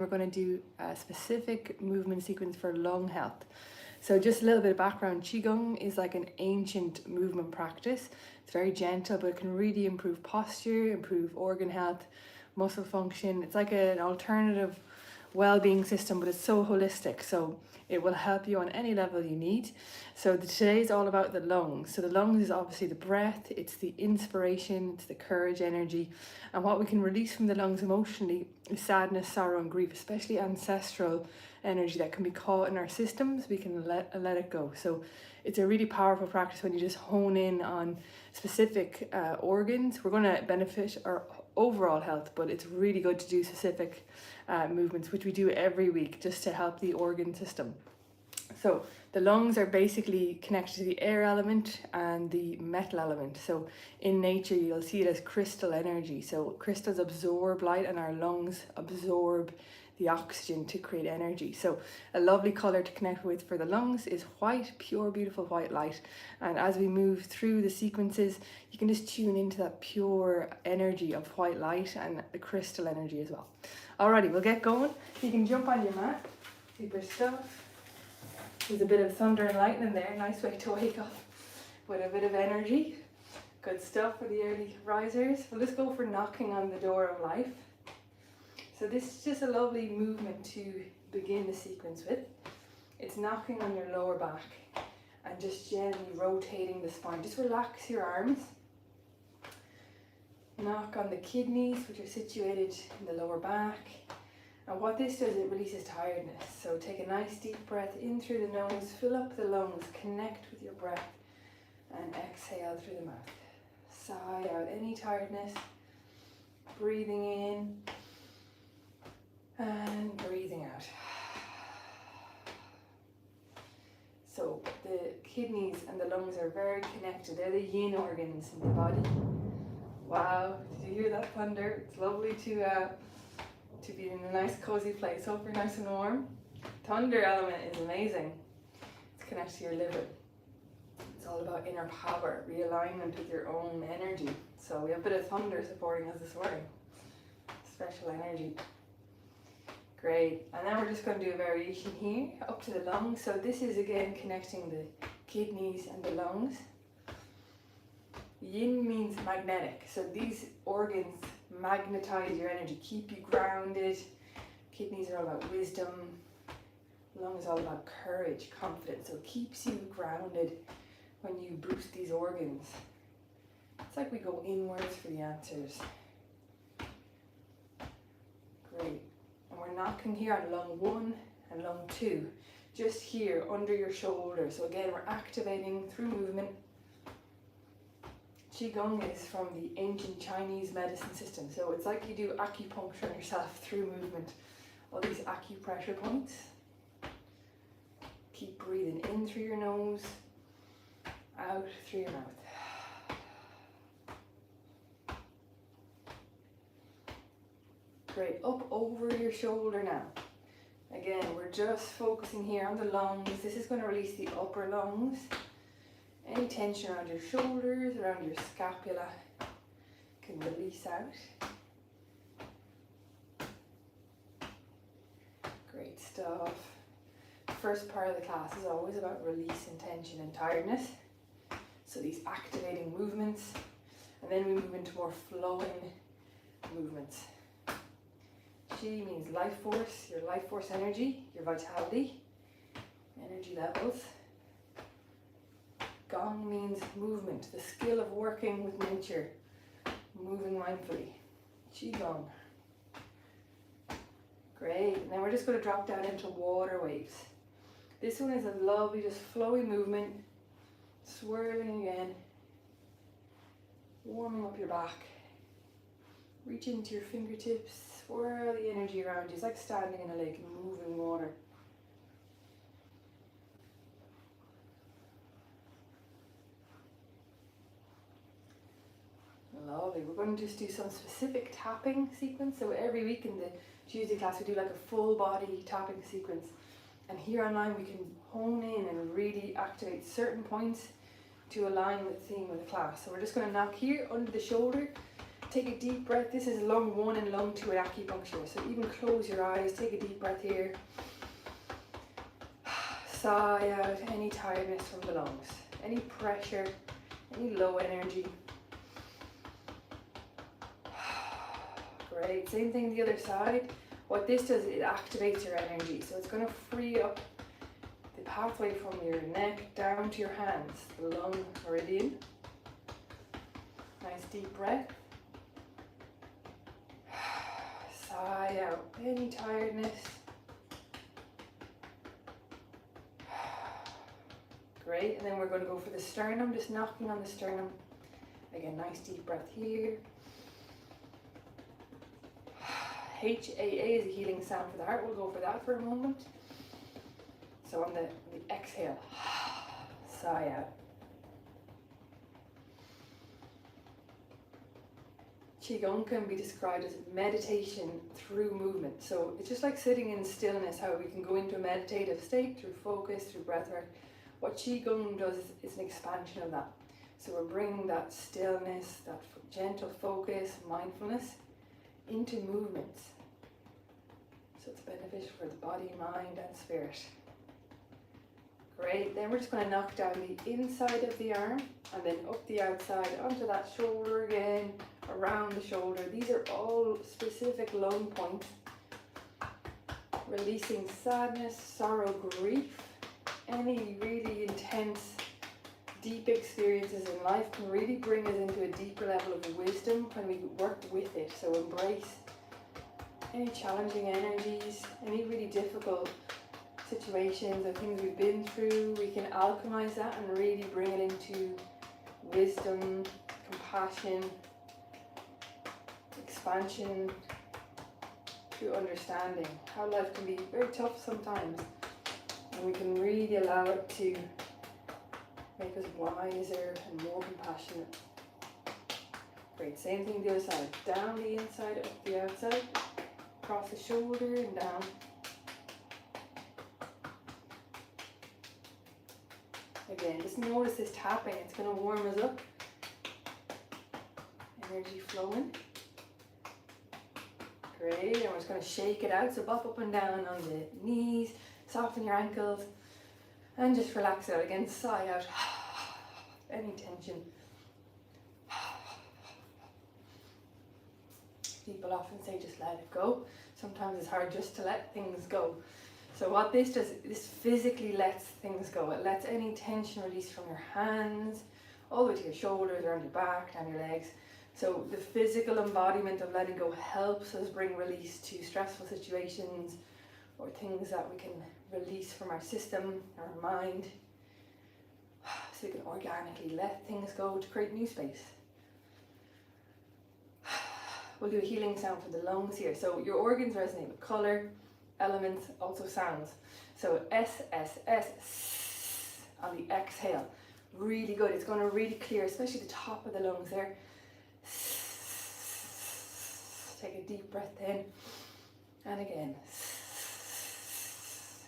We're going to do a specific movement sequence for lung health. So just a little bit of background, Qi Gong is like an ancient movement practice. It's very gentle, but it can really improve posture, improve organ health, muscle function. It's like an alternative well-being system, but it's so holistic. So it will help you on any level you need. So today is all about the lungs. So the lungs is obviously the breath, it's the inspiration, it's the courage, energy. And what we can release from the lungs emotionally is sadness, sorrow, and grief, especially ancestral energy that can be caught in our systems. We can let it go. So it's a really powerful practice when you just hone in on specific organs. We're going to benefit our overall health, but it's really good to do specific movements, which we do every week just to help the organ system. So the lungs are basically connected to the air element and the metal element. So in nature, you'll see it as crystal energy. So crystals absorb light and our lungs absorb the oxygen to create energy. So a lovely color to connect with for the lungs is white, pure, beautiful white light. And as we move through the sequences, you can just tune into that pure energy of white light and the crystal energy as well. Alrighty, we'll get going. You can jump on your mat, super stuff. There's a bit of thunder and lightning there, nice way to wake up with a bit of energy. Good stuff for the early risers. We'll just go for knocking on the door of life. So this is just a lovely movement to begin the sequence with. It's knocking on your lower back and just gently rotating the spine. Just relax your arms. Knock on the kidneys, which are situated in the lower back. And what this does, it releases tiredness. So take a nice deep breath in through the nose, fill up the lungs, connect with your breath, and exhale through the mouth. Sigh out any tiredness, breathing in and breathing out. So the kidneys and the lungs are very connected. They're the yin organs in the body. Wow, did you hear that thunder? It's lovely to be in a nice cozy place. Hope you're nice and warm. Thunder element is amazing. It's connected to your liver. It's all about inner power, realignment with your own energy. So we have a bit of thunder supporting us this morning. Special energy. Great. And then we're just going to do a variation here up to the lungs. So this is again connecting the kidneys and the lungs. Yin means magnetic. So these organs magnetize your energy, keep you grounded. Kidneys are all about wisdom. Lungs all about courage, confidence. So it keeps you grounded when you boost these organs. It's like we go inwards for the answers. Great. And we're knocking here on lung 1 and lung 2. Just here under your shoulder. So again, we're activating through movement. Qi Gong is from the ancient Chinese medicine system. So it's like you do acupuncture on yourself through movement. All these acupressure points. Keep breathing in through your nose, out through your mouth. Great, up over your shoulder now. Again, we're just focusing here on the lungs. This is going to release the upper lungs. Any tension around your shoulders, around your scapula can release out. Great stuff. The first part of the class is always about releasing tension and tiredness. So these activating movements, and then we move into more flowing movements. Qi means life force, your life force energy, your vitality, energy levels. Gong means movement, the skill of working with nature, moving mindfully. Qi Gong. Great, and then we're just going to drop down into water waves. This one is a lovely, just flowy movement, swirling again, warming up your back. Reach into your fingertips, swirl the energy around you. It's like standing in a lake and moving water. Lovely. We're going to just do some specific tapping sequence. So every week in the Tuesday class we do like a full body tapping sequence. And here online we can hone in and really activate certain points to align with the theme of the class. So we're just going to knock here under the shoulder. Take a deep breath. This is lung 1 and lung 2 at acupuncture. So even close your eyes, take a deep breath here. Sigh out any tiredness from the lungs, any pressure, any low energy. Great, same thing the other side. What this does, it activates your energy. So it's going to free up the pathway from your neck down to your hands, the lung meridian. Nice deep breath. Sigh out any tiredness. Great, and then we're going to go for the sternum, just knocking on the sternum. Again, nice deep breath here. HAA is a healing sound for the heart. We'll go for that for a moment. So on the exhale, sigh out. Qi Gong can be described as meditation through movement. So it's just like sitting in stillness, how we can go into a meditative state through focus, through breath work. What Qi Gong does is an expansion of that. So we're bringing that stillness, that gentle focus, mindfulness into movements. So it's beneficial for the body, mind and spirit. Great, then we're just going to knock down the inside of the arm and then up the outside onto that shoulder again, around the shoulder. These are all specific lung points. Releasing sadness, sorrow, grief. Any really intense, deep experiences in life can really bring us into a deeper level of wisdom when we work with it. So embrace any challenging energies, any really difficult situations or things we've been through. We can alchemize that and really bring it into wisdom, compassion, expansion, through understanding how life can be very tough sometimes. And we can really allow it to make us wiser and more compassionate. Great, same thing the other side. Down the inside, up the outside, across the shoulder and down. Again, just notice this tapping, it's going to warm us up. Energy flowing. Great, and we're just going to shake it out. So bop up and down on the knees, soften your ankles, and just relax out. Again, sigh out any tension. People often say just let it go. Sometimes it's hard just to let things go. So what this does, this physically lets things go. It lets any tension release from your hands, all the way to your shoulders, around your back, down your legs. So the physical embodiment of letting go helps us bring release to stressful situations or things that we can release from our system, our mind. So we can organically let things go to create new space. We'll do a healing sound for the lungs here. So your organs resonate with colour, elements, also sounds. So S, S, S, S on the exhale. Really good. It's going to really clear, especially the top of the lungs there. Take a deep breath in. And again.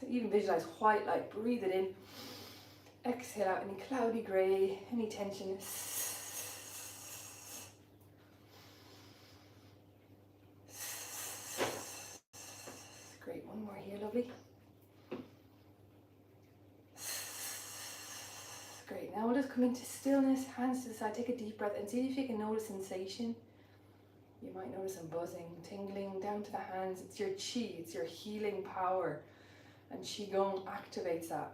Even visualize white light. Breathe it in. Exhale out any cloudy grey, any tension. Great, one more here, lovely. Great, now we'll just come into stillness, hands to the side, take a deep breath and see if you can notice sensation. You might notice some buzzing, tingling down to the hands. It's your Qi, it's your healing power, and Qi Gong activates that.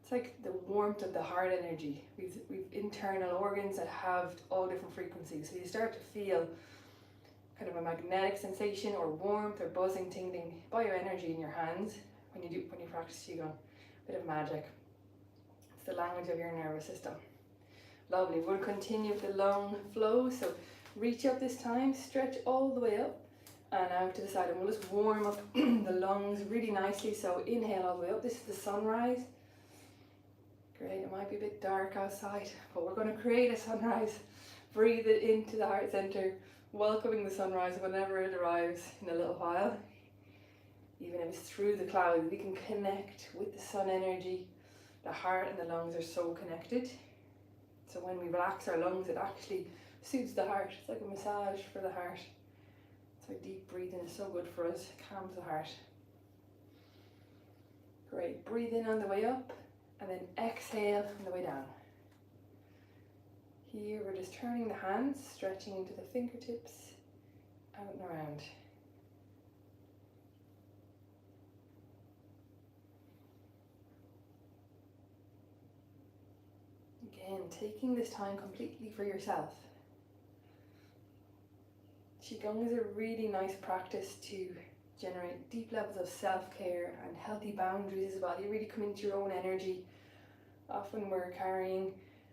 It's like the warmth of the heart energy. We've internal organs that have all different frequencies, so you start to feel kind of a magnetic sensation or warmth or buzzing, tingling, bioenergy in your hands when you practice Qi Gong. Bit of magic. It's the language of your nervous system. Lovely. We'll continue with the lung flow. So reach up this time, stretch all the way up and out to the side, and we'll just warm up the lungs really nicely. So inhale all the way up. This is the sunrise. Great. It might be a bit dark outside, but we're going to create a sunrise. Breathe it into the heart center, welcoming the sunrise whenever it arrives in a little while. Even if it's through the clouds, we can connect with the sun energy. The heart and the lungs are so connected. So when we relax our lungs, it actually suits the heart. It's like a massage for the heart. So deep breathing is so good for us, it calms the heart. Great, breathe in on the way up and then exhale on the way down. Here we're just turning the hands, stretching into the fingertips, out and around. Again, taking this time completely for yourself. Qi Gong is a really nice practice to generate deep levels of self-care and healthy boundaries as well. You really come into your own energy. Often we're carrying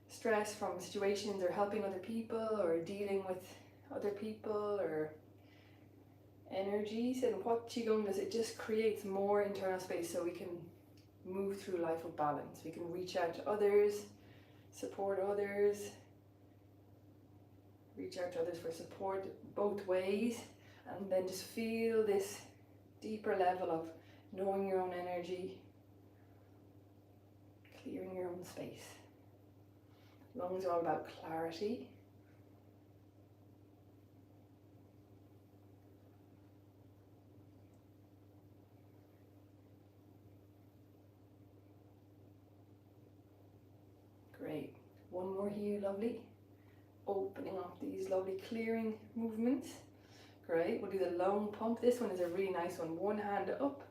stress from situations or helping other people or dealing with other people or energies, and what Qi Gong does, it just creates more internal space so we can move through life with balance. We can reach out to others, support others, reach out to others for support both ways, and then just feel this deeper level of knowing your own energy, clearing your own space. Lungs are all about clarity. Great. One more here, lovely. Opening up these lovely clearing movements. Great. We'll do the lung pump. This one is a really nice one. One hand up,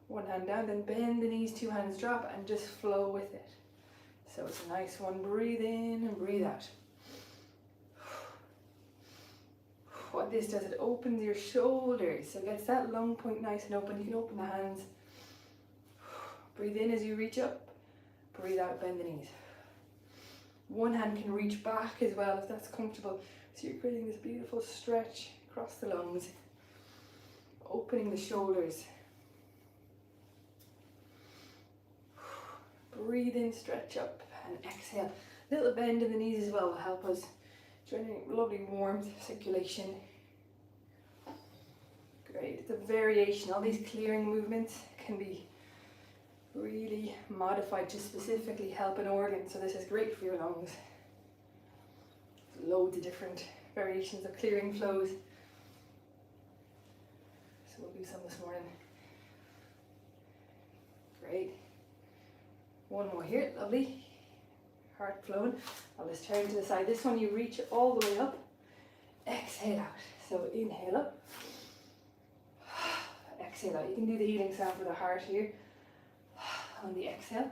one hand down, then bend the knees, two hands drop, and just flow with it. So it's a nice one. Breathe in and breathe out. What this does, it opens your shoulders. So it gets that lung point nice and open. You can open the hands. Breathe in as you reach up. Breathe out, bend the knees. One hand can reach back as well if that's comfortable. So you're creating this beautiful stretch across the lungs. Opening the shoulders. Breathe in, stretch up, and exhale. Little bend in the knees as well will help us generate lovely warmth, circulation. Great. It's a variation. All these clearing movements can be really modified to specifically help an organ. So this is great for your lungs. Loads of different variations of clearing flows. So we'll do some this morning. Great. One more here, lovely. Heart flowing. I'll just turn to the side. This one you reach all the way up. Exhale out. So inhale up. Exhale out. You can do the healing sound for the heart here. On the exhale.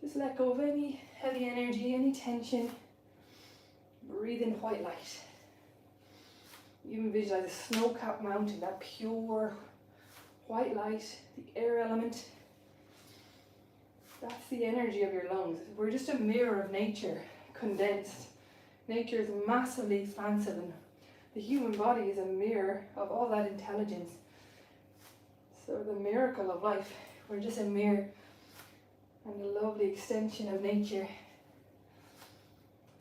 Just let go of any heavy energy, any tension. Breathe in white light. Even visualize a snow-capped mountain, that pure white light, the air element. That's the energy of your lungs. We're just a mirror of nature, condensed. Nature is massively expansive, and the human body is a mirror of all that intelligence. So the miracle of life, we're just a mirror and a lovely extension of nature.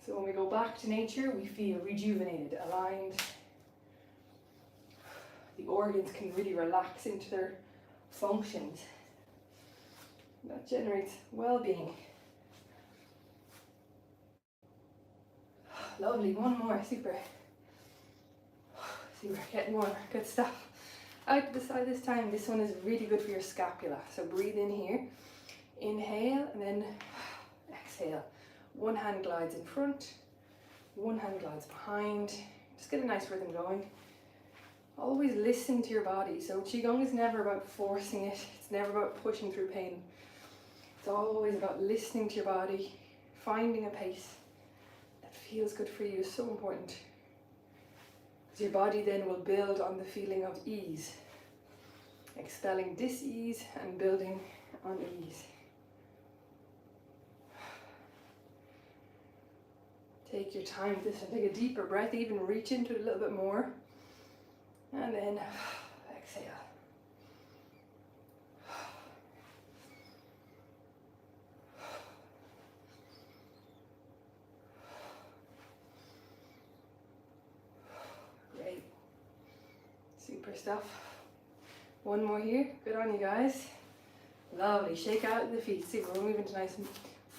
So when we go back to nature, we feel rejuvenated, aligned. The organs can really relax into their functions. That generates well-being. Lovely, one more, super. Super, getting warmer, good stuff. Out to the side this time. This one is really good for your scapula. So breathe in here, inhale, and then exhale. One hand glides in front, one hand glides behind. Just get a nice rhythm going. Always listen to your body. So Qigong is never about forcing it. It's never about pushing through pain. It's always about listening to your body, finding a pace that feels good for you is so important. Because your body then will build on the feeling of ease, expelling dis-ease and building on ease. Take your time with this and take a deeper breath, even reach into it a little bit more. And then exhale. Great. Super stuff. One more here. Good on you guys. Lovely. Shake out the feet. See, we're moving to nice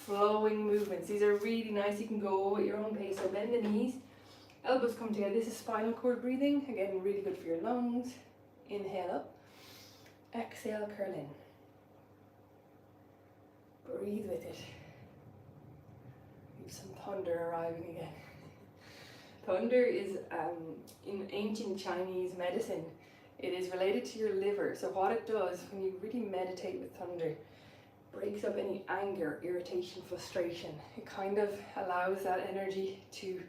flowing movements. These are really nice. You can go at your own pace. So bend the knees, elbows come together. This is spinal cord breathing. Again, really good for your lungs. Inhale up. Exhale, curl in. Breathe with it. Some thunder arriving again. Thunder is in ancient Chinese medicine, it is related to your liver. So what it does when you really meditate with thunder, breaks up any anger, irritation, frustration. It kind of allows that energy to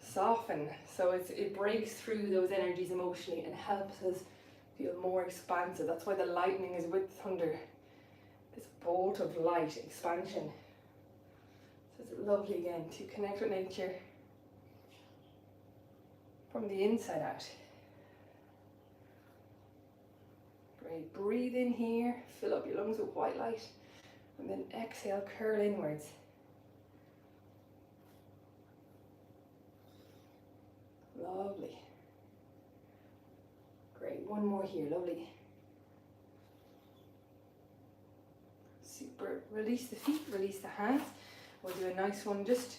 soften. So it breaks through those energies emotionally and helps us feel more expansive. That's why the lightning is with thunder. This bolt of light, expansion. It's lovely again to connect with nature from the inside out. Great, breathe in here, fill up your lungs with white light, and then exhale, curl inwards. Lovely. Great, one more here, lovely. Super, release the feet, release the hands. We'll do a nice one, just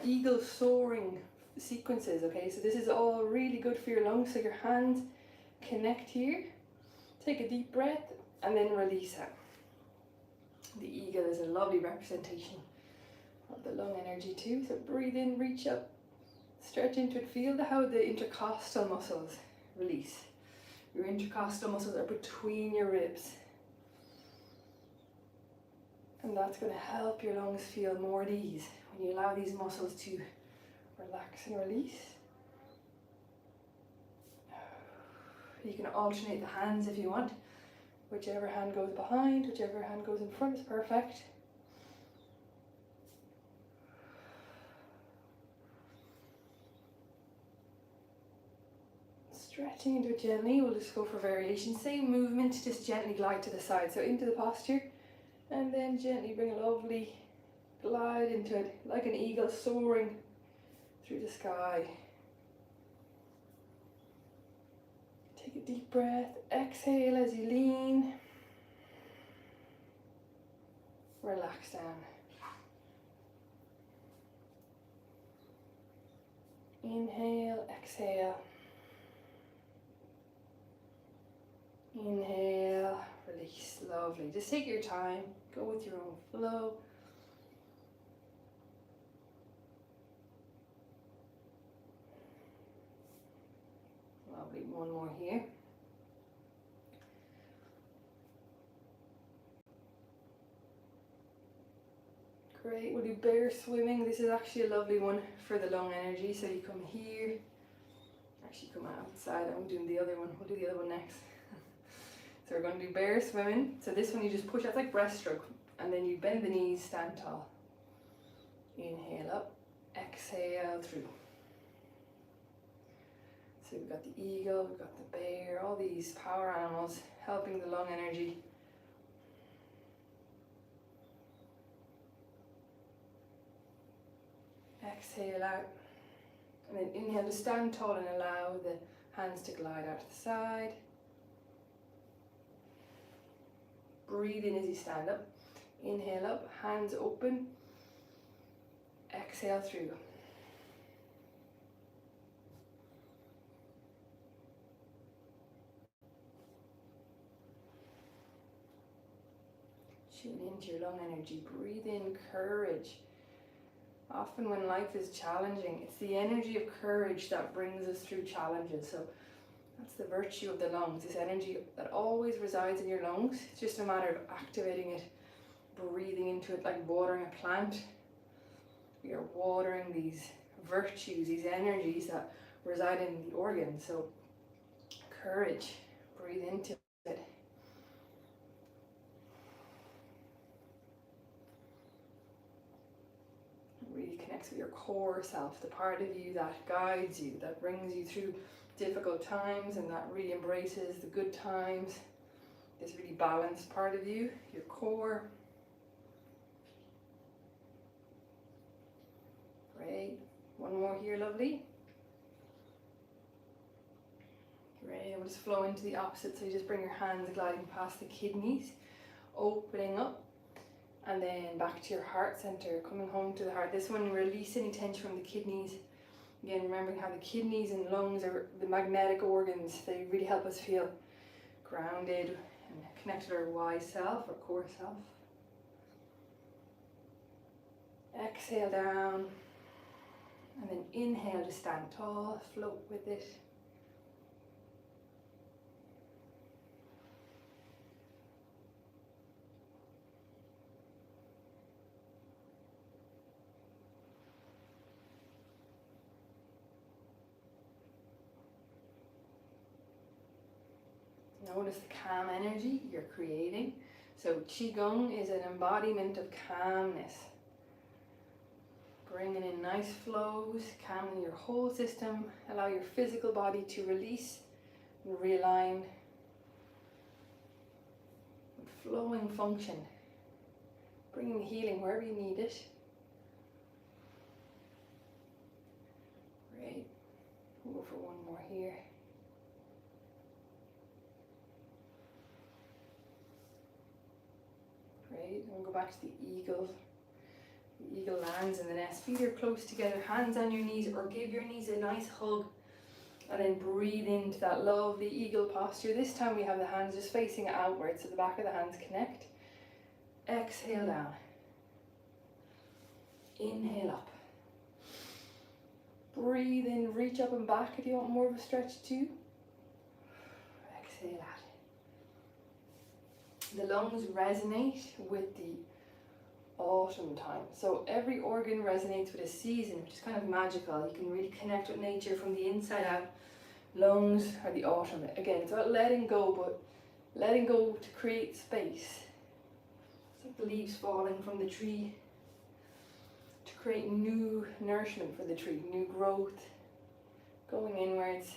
eagle soaring sequences, okay? So this is all really good for your lungs. So your hands connect here. Take a deep breath and then release out. The eagle is a lovely representation of the lung energy too. So breathe in, reach up, stretch into it. Feel how the intercostal muscles release. Your intercostal muscles are between your ribs. And that's going to help your lungs feel more at ease when you allow these muscles to relax and release. You can alternate the hands if you want. Whichever hand goes behind, whichever hand goes in front is perfect. Stretching into it gently. We'll just go for variation. Same movement, just gently glide to the side. So into the posture. And then gently bring a lovely glide into it, like an eagle soaring through the sky. Take a deep breath, exhale as you lean. Relax down. Inhale, exhale. Inhale, release, lovely. Just take your time, go with your own flow. Lovely, one more here. Great, we'll do bear swimming. This is actually a lovely one for the lung energy. So you come here, actually come outside. I'm doing the other one, we'll do the other one next. So we're going to do bear swimming. So this one you just push out like breaststroke and then you bend the knees, stand tall. Inhale up, exhale through. So we've got the eagle, we've got the bear, all these power animals helping the lung energy. Exhale out. And then inhale to stand tall and allow the hands to glide out to the side. Breathe in as you stand up. Inhale up, hands open. Exhale through. Tune into your lung energy. Breathe in courage. Often when life is challenging, it's the energy of courage that brings us through challenges. So that's the virtue of the lungs, this energy that always resides in your lungs. It's just a matter of activating it, breathing into it like watering a plant. We are watering these virtues, these energies that reside in the organs. So courage, breathe into it. It really connects with your core self, the part of you that guides you, that brings you through difficult times and that really embraces the good times. This really balanced part of you, your core. Great. One more here, lovely. Great. We'll just flow into the opposite. So you just bring your hands gliding past the kidneys, opening up. And then back to your heart center, coming home to the heart. This one, release any tension from the kidneys. Again, remembering how the kidneys and lungs are the magnetic organs. They really help us feel grounded and connected to our wise self or core self. Exhale down, and then inhale to stand tall, float with it. Notice the calm energy you're creating. So Qi Gong is an embodiment of calmness. Bringing in nice flows, calming your whole system. Allow your physical body to release and realign with flowing function. Bringing the healing wherever you need it. Great. We'll go for one more here. Great. And we'll go back to the eagle. The eagle lands in the nest. Feet are close together, hands on your knees, or give your knees a nice hug. And then breathe into that lovely eagle posture. This time we have the hands just facing outwards, so the back of the hands connect. Exhale down. Inhale up. Breathe in, reach up and back if you want more of a stretch too. Exhale out. The lungs resonate with the autumn time. So every organ resonates with a season, which is kind of magical. You can really connect with nature from the inside out. Lungs are the autumn. Again, it's about letting go, but letting go to create space. It's like the leaves falling from the tree to create new nourishment for the tree, new growth, going inwards.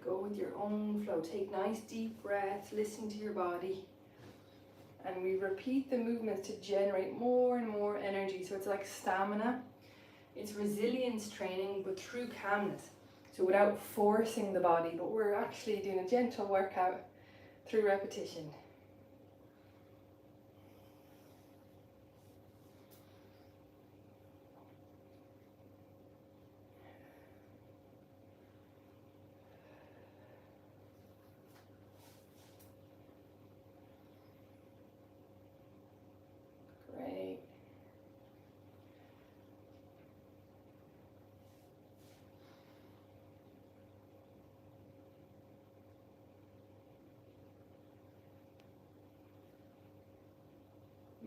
Go with your own flow. Take nice deep breaths, listen to your body. And we repeat the movements to generate more and more energy. So it's like stamina. It's resilience training, but through calmness. So without forcing the body, but we're actually doing a gentle workout through repetition.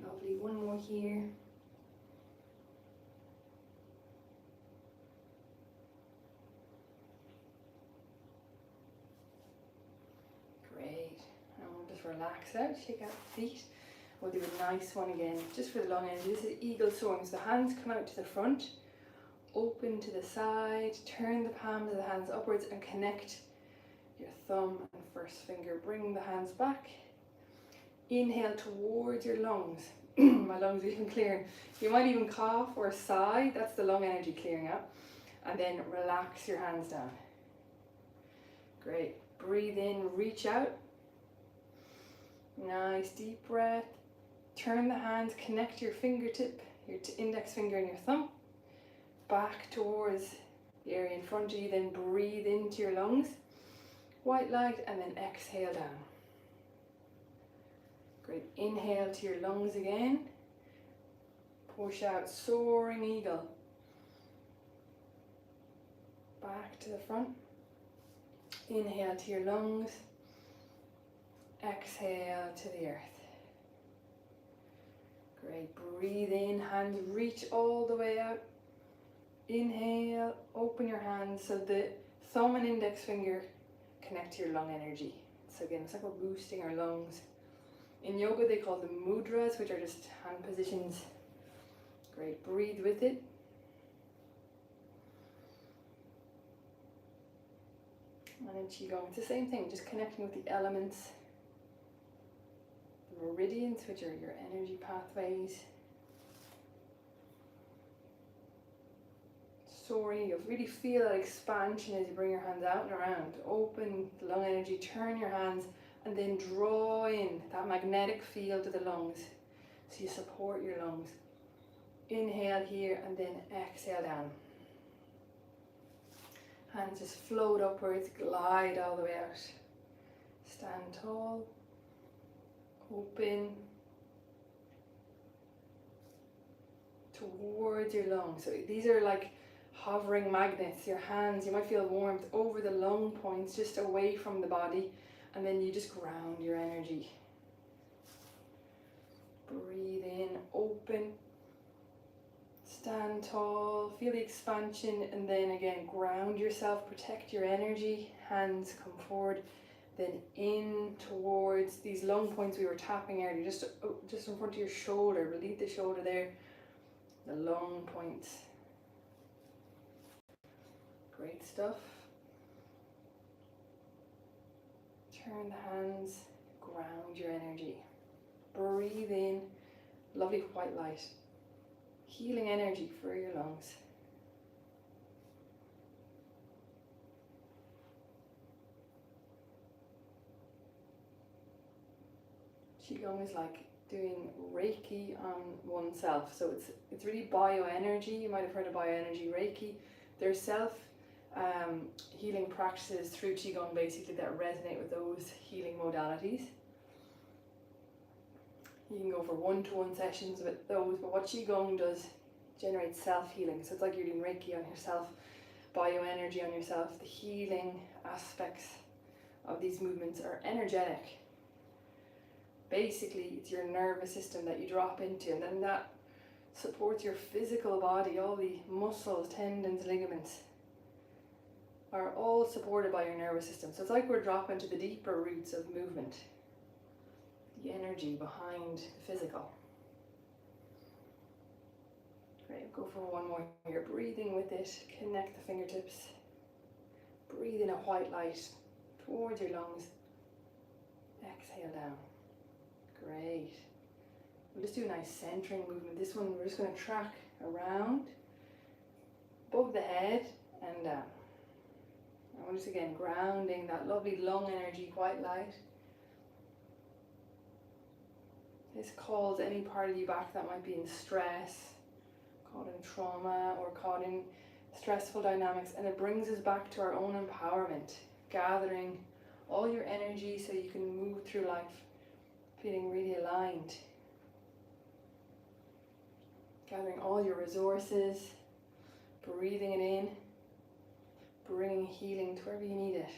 Lovely, one more here. Great, and we'll just relax out, shake out the feet. We'll do a nice one again, just for the long end. This is eagle soaring, so the hands come out to the front, open to the side, turn the palms of the hands upwards and connect your thumb and first finger. Bring the hands back. Inhale towards your lungs. My lungs are even clearing. You might even cough or sigh. That's the lung energy clearing out. And then relax your hands down. Great. Breathe in, reach out. Nice deep breath. Turn the hands, connect your fingertip, your index finger and your thumb back towards the area in front of you. Then breathe into your lungs. White light, and then exhale down. Great. Inhale to your lungs again. Push out, soaring eagle. Back to the front. Inhale to your lungs. Exhale to the earth. Great. Breathe in, hands reach all the way out. Inhale, open your hands so the thumb and index finger connect to your lung energy. So again, it's like we're boosting our lungs. In yoga, they call them mudras, which are just hand positions. Great, breathe with it. And in Qi Gong, it's the same thing, just connecting with the elements. The meridians, which are your energy pathways. soaring. You'll really feel that expansion as you bring your hands out and around. Open the lung energy, turn your hands, and then draw in that magnetic field to the lungs. So you support your lungs. Inhale here and then exhale down. Hands just float upwards, glide all the way out. Stand tall, open towards your lungs. So these are like hovering magnets. Your hands, you might feel warmth over the lung points, just away from the body, and then you just ground your energy. Breathe in, open, stand tall, feel the expansion, and then again ground yourself, protect your energy. Hands come forward, then in towards these lung points we were tapping earlier, just in front of your shoulder. Relieve the shoulder there, the lung points. Great stuff. Turn the hands, ground your energy. Breathe in, lovely white light. Healing energy for your lungs. Qi Gong is like doing Reiki on oneself. So it's really bioenergy. You might have heard of bioenergy Reiki. There's healing practices through Qi Gong basically that resonate with those healing modalities. You can go for one-to-one sessions with those, but what Qi Gong does generates self-healing. So it's like you're doing Reiki on yourself, bioenergy on yourself. The healing aspects of these movements are energetic. Basically, it's your nervous system that you drop into, and then that supports your physical body. All the muscles, tendons, ligaments are all supported by your nervous system. So it's like we're dropping to the deeper roots of movement. The energy behind the physical. Great, go for one more here. Breathing with it, connect the fingertips. Breathe in a white light towards your lungs. Exhale down. Great. We'll just do a nice centering movement. This one we're just going to track around, above the head and down. And we're just again grounding that lovely lung energy, white light. This calls any part of you back that might be in stress, caught in trauma, or caught in stressful dynamics, and it brings us back to our own empowerment, gathering all your energy so you can move through life feeling really aligned. Gathering all your resources, breathing it in, bringing healing to wherever you need it.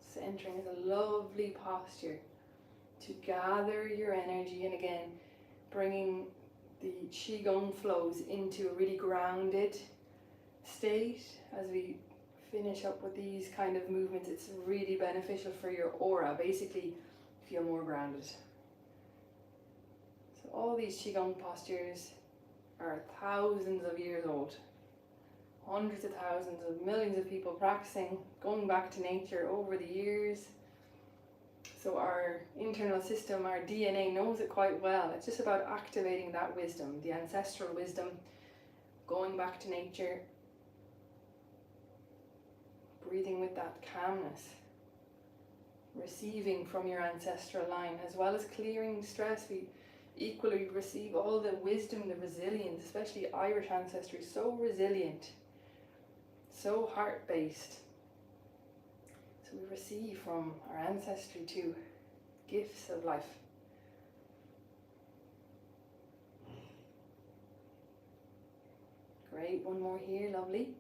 Centering is a lovely posture to gather your energy, and again bringing the Qi Gong flows into a really grounded state. As we finish up with these kind of movements, it's really beneficial for your aura. Basically feel more grounded. So all these Qi Gong postures are thousands of years old. Hundreds of thousands of millions of people practicing, going back to nature over the years. So our internal system, our DNA knows it quite well. It's just about activating that wisdom, the ancestral wisdom, going back to nature, breathing with that calmness, receiving from your ancestral line, as well as clearing stress. We equally receive all the wisdom, the resilience, especially Irish ancestry, so resilient. So heart-based. So we receive from our ancestry too, gifts of life. Great, one more here, lovely.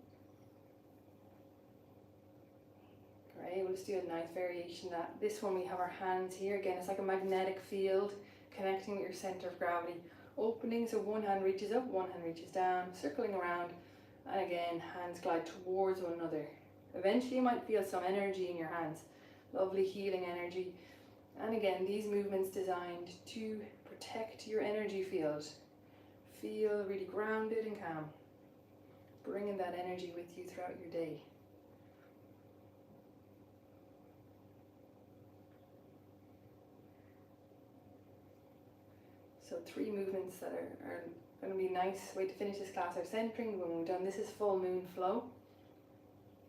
Great, we'll just do a nice variation. This one we have our hands here. Again, it's like a magnetic field connecting with your center of gravity. Opening, so one hand reaches up, one hand reaches down, circling around. And again, hands glide towards one another. Eventually you might feel some energy in your hands. Lovely healing energy. And again, these movements designed to protect your energy field. Feel really grounded and calm, bringing that energy with you throughout your day. So 3 movements that are going to be a nice way to finish this class are centering when we've done. This is full moon flow.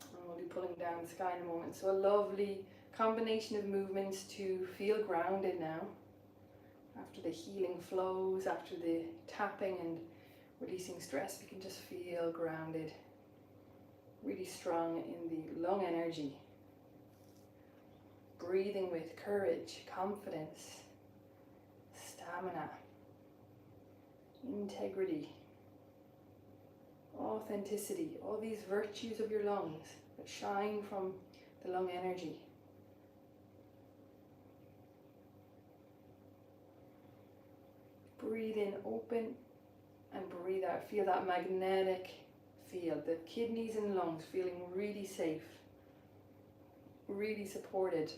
And we'll be pulling down the sky in a moment. So a lovely combination of movements to feel grounded now. After the healing flows, after the tapping and releasing stress, we can just feel grounded. Really strong in the lung energy. Breathing with courage, confidence, stamina, integrity, authenticity, all these virtues of your lungs that shine from the lung energy. Breathe in open and breathe out. Feel that magnetic field, the kidneys and lungs feeling really safe, really supported.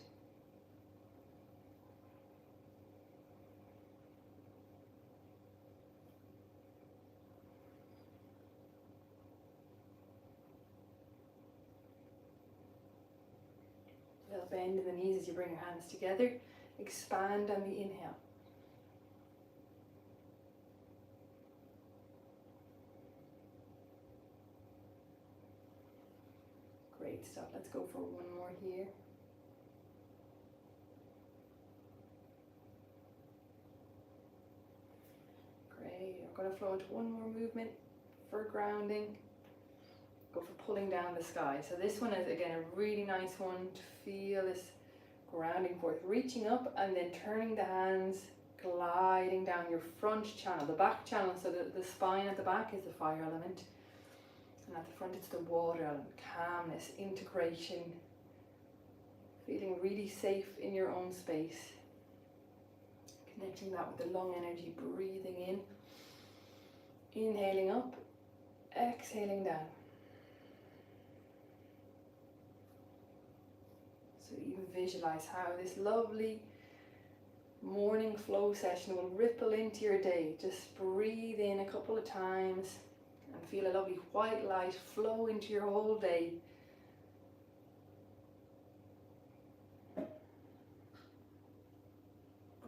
Little bend in the knees as you bring your hands together. Expand on the inhale. Great stuff. Let's go for one more here. Great. We're going to flow into one more movement for grounding. Go for pulling down the sky. So this one is again a really nice one to feel this grounding force, reaching up and then turning the hands, gliding down your front channel, the back channel. So the spine at the back is the fire element, and at the front it's the water element. Calmness, integration, feeling really safe in your own space. Connecting that with the lung energy, breathing in, inhaling up, exhaling down. So even visualize how this lovely morning flow session will ripple into your day. Just breathe in a couple of times and feel a lovely white light flow into your whole day.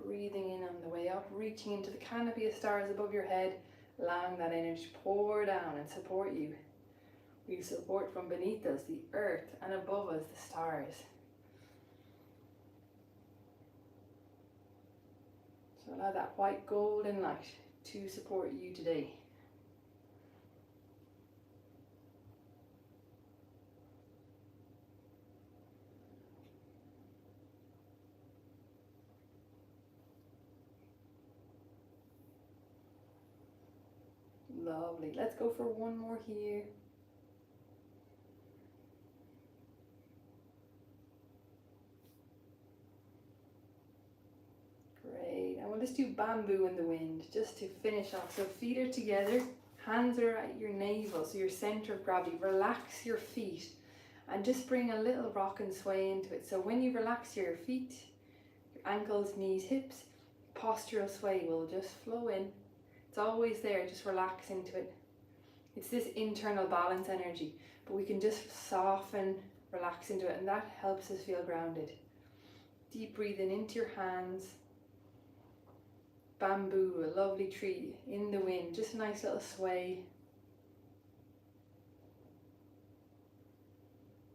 Breathing in on the way up, reaching into the canopy of stars above your head, allowing that energy to pour down and support you. We support from beneath us, the earth, and above us, the stars. So allow that white golden light to support you today. Lovely. Let's go for one more here. Great. And we'll just do bamboo in the wind just to finish off. So feet are together, hands are at your navel, so your center of gravity. Relax your feet and just bring a little rock and sway into it. So when you relax your feet, your ankles, knees, hips, postural sway will just flow in. It's always there, just relax into it. It's this internal balance energy, but we can just soften, relax into it, and that helps us feel grounded. Deep breathing into your hands. Bamboo, a lovely tree in the wind, just a nice little sway.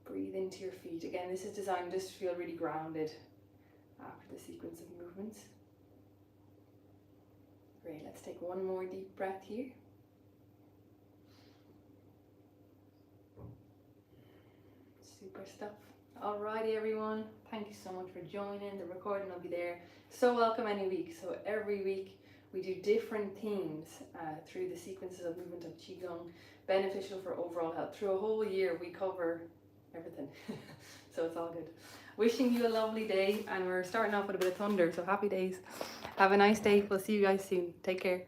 Breathe into your feet. Again, this is designed just to feel really grounded after the sequence of movements. Great, let's take one more deep breath here. Super stuff. Alrighty everyone, thank you so much for joining. The recording will be there. So welcome any week. So every week we do different themes through the sequences of movement of Qi Gong, beneficial for overall health. Through a whole year we cover everything. So it's all good. Wishing you a lovely day, and we're starting off with a bit of thunder, so happy days. Have a nice day. We'll see you guys soon. Take care.